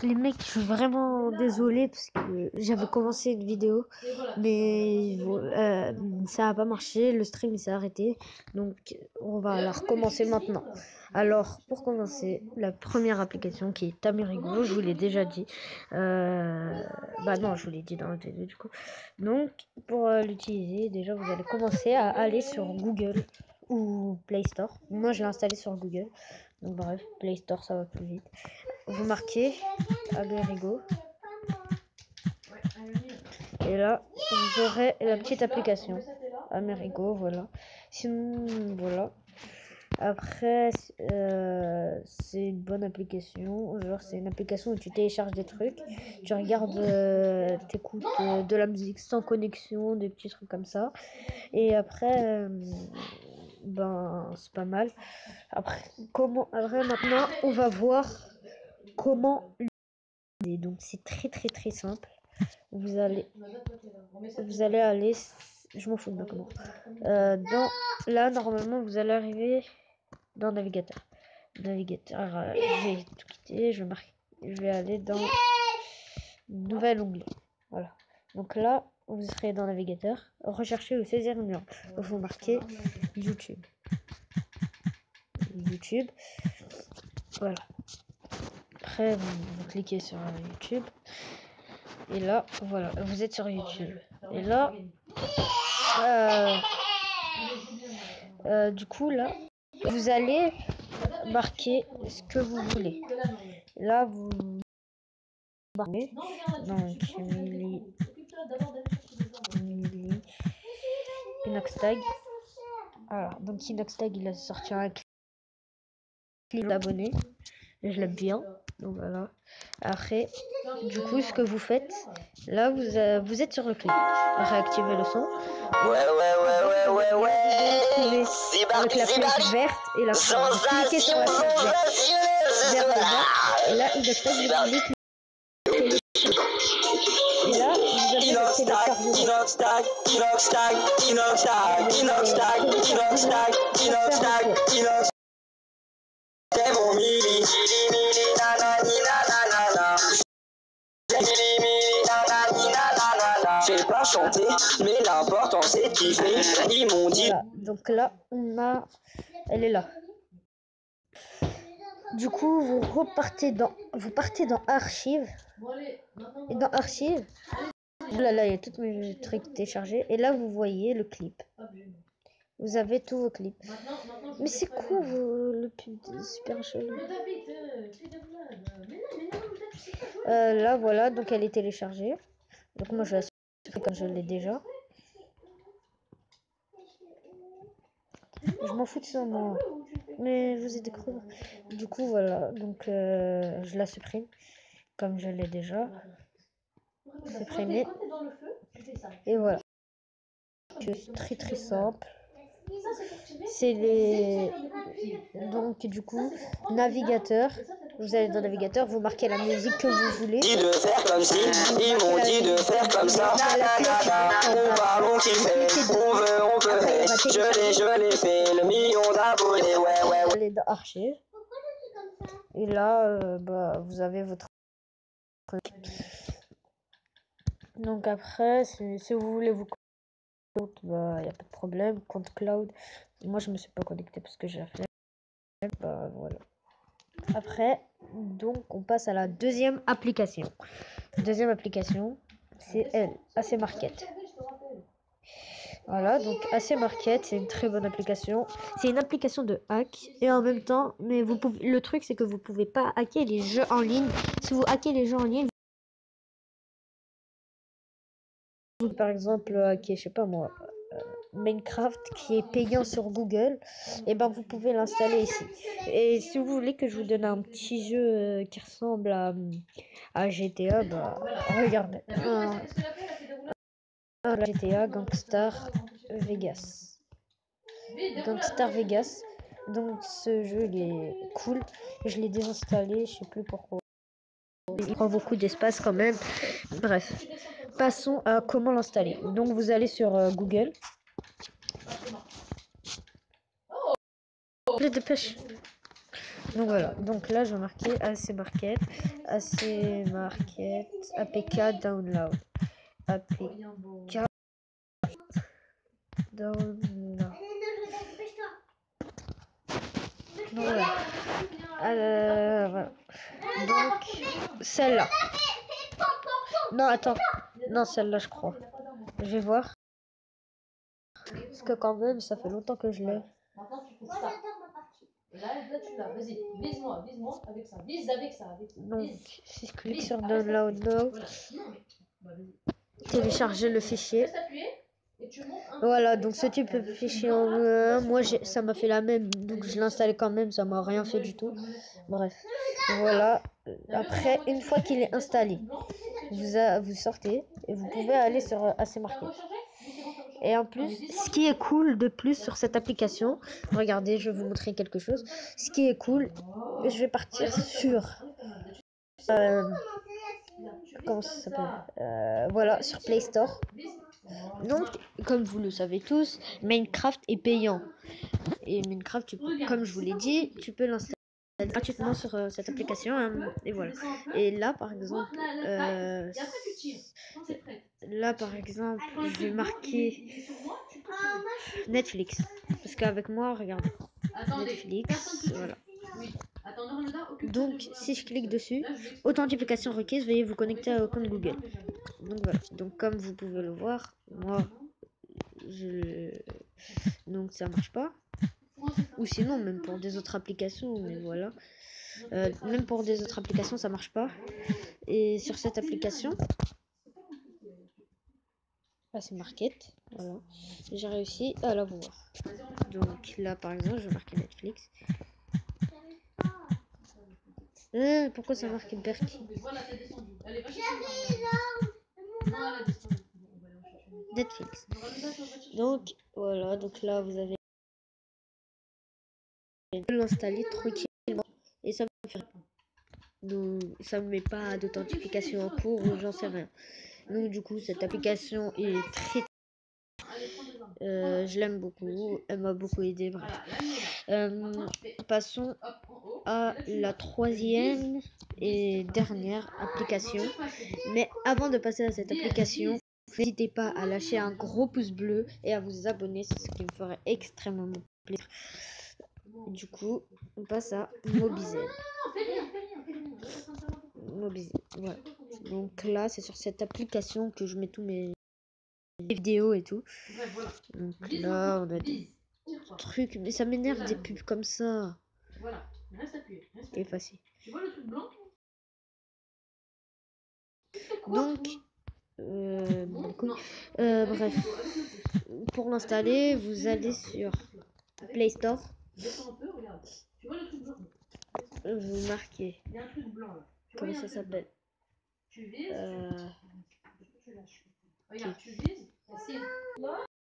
Les mecs, je suis vraiment désolée parce que j'avais commencé une vidéo, mais ça n'a pas marché, le stream il s'est arrêté, donc on va la recommencer maintenant. Alors, pour commencer, la première application qui est Amerigo, je vous l'ai déjà dit. Bah non, je vous l'ai dit dans la vidéo du coup. Donc, pour l'utiliser, déjà vous allez commencer à aller sur Google ou Play Store. Moi, je l'ai installé sur Google. Donc bref, Play Store, ça va plus vite. Vous marquez Amerigo. Et là, vous aurez la petite application Amerigo, voilà. Sinon, voilà. Après, c'est une bonne application. Genre, c'est une application où tu télécharges des trucs, tu regardes, t'écoutes de la musique sans connexion, des petits trucs comme ça. Et après, ben, c'est pas mal. Après, maintenant, on va voir comment. Donc, c'est très simple. Vous allez aller, je m'en fous de comment. Là, normalement, vous allez arriver dans navigateur. Je vais tout quitter, je vais aller dans nouvel onglet. Voilà. Donc là, vous serez dans navigateur. Recherchez ou saisir une lampe. Vous marquez YouTube. Voilà. Après, vous cliquez sur YouTube. Et là, voilà, vous êtes sur YouTube. Et là, du coup, là, vous allez marquer ce que vous voulez. Là, vous marquez. Donc, Mili Inoxtag. Alors, donc Inoxtag, il a sorti un clip d'abonnés. Je l'aime bien. Donc voilà. Après, du coup, ce que vous faites, là, vous êtes sur le clip. Réactivez le son. Ouais. Avec la flèche verte et la flèche. Vous cliquez sur la flèche verte. Et là, Inoxtag, vous cliquez. Et là, vous avez le téléchargement. C'est mon mili, j'ai pas chanté, mais l'important c'est de kiffer. Ils m'ont dit. Voilà. Donc là, elle est là. Du coup, vous partez dans Archives. Et dans Archives, là, il y a tous mes trucs téléchargés. Et là, vous voyez le clip. Vous avez tous vos clips. Mais c'est quoi le pub de Super Chelou? Là, voilà, donc elle est téléchargée. Donc moi, je la supprime comme je l'ai déjà. Je m'en fous de ça, moi. Mais je vous ai découvert. Du coup, voilà. Donc, je la supprime. Comme je l'ai déjà. Supprimé. Et voilà. C'est très simple. C'est Donc, du coup, navigateur. Vous allez dans navigateur, vous marquez la musique que vous voulez. Dit de faire comme si, ils m'ont dit de faire comme ça. On parle, on kiffe, on veut, on peut. Je l'ai fait, le million d'abonnés, ouais. Allez dans Archives. Et là, vous avez votre truc. Donc après, si vous voulez vous connecter, il n'y a pas de problème. Compte cloud. Moi, je me suis pas connecté parce que j'ai la flemme. Voilà. Après, donc, on passe à la deuxième application. Deuxième application, c'est AC Market. Voilà, donc AC Market, c'est une très bonne application. C'est une application de hack et en même temps, mais le truc c'est que vous pouvez pas hacker les jeux en ligne. Si vous hackez les jeux en ligne, par exemple hacker, je sais pas moi, Minecraft qui est payant sur Google, et ben vous pouvez l'installer ici. Et si vous voulez que je vous donne un petit jeu qui ressemble à GTA, regardez. GTA Gangstar Vegas. Gangstar Vegas. Donc ce jeu il est cool. Je l'ai désinstallé, je sais plus pourquoi. Il prend beaucoup d'espace quand même. Bref, passons à comment l'installer. Donc vous allez sur Google. Les dépêche. Donc voilà, donc là je vais marquer AC Market, APK Download, APK Download. Donc voilà. Voilà. Donc celle-là. Non, attends. Non, celle-là, je crois. Je vais voir. Parce que quand même, ça fait longtemps que je l'ai. Maintenant, tu fais ça. Là, tu l'as. Vas-y, vise-moi avec ça. Vise avec ça. Donc, si je clique sur Download Now, télécharger le fichier. Voilà, donc ce type de fichier en moi ça m'a fait la même, donc je l'ai installé quand même, ça m'a rien fait du tout. Bref, voilà. Après, une fois qu'il est installé, vous sortez et vous pouvez aller sur AC Market. Et en plus, ce qui est cool de plus sur cette application, regardez, je vais vous montrer quelque chose. Ce qui est cool, je vais partir sur comment ça s'appelle, voilà, sur Play Store. Donc, comme vous le savez tous, Minecraft est payant. Et Minecraft, comme je vous l'ai dit, tu peux l'installer gratuitement sur cette application. Et voilà. Et là, par exemple, je vais marquer Netflix. Parce qu'avec moi, regardez. Netflix, voilà. Donc, si je clique dessus, authentification requise, veuillez vous connecter à un compte Google. Donc voilà. Donc comme vous pouvez le voir, moi, donc ça marche pas. Ou sinon, même pour des autres applications, mais voilà. Même pour des autres applications, ça marche pas. Et sur cette application, là c'est Market, voilà. J'ai réussi à la voir. Donc là, par exemple, je vais marquer Netflix. Pourquoi ça marque Berky? Netflix. Donc voilà, donc là vous avez l'installer tranquillement et ça me fait, donc ça me met pas d'authentification en cours ou j'en sais rien. Donc du coup cette application est très je l'aime beaucoup, elle m'a beaucoup aidé, bref. Passons à la troisième et dernière application. Mais avant de passer à cette application, n'hésitez pas à lâcher un gros pouce bleu et à vous abonner, c'est ce qui me ferait extrêmement plaisir. Du coup, on passe à Mobizen. Voilà. Donc là, c'est sur cette application que je mets tous mes vidéos et tout. Donc là, on a des trucs, mais ça m'énerve des pubs comme ça. Voilà, reste appuyé. Effacé. Tu vois le truc blanc? Donc, bref, pour l'installer, vous allez sur Play Store. Vous marquez. Comment ça s'appelle? Tu vises. Regarde, tu vises.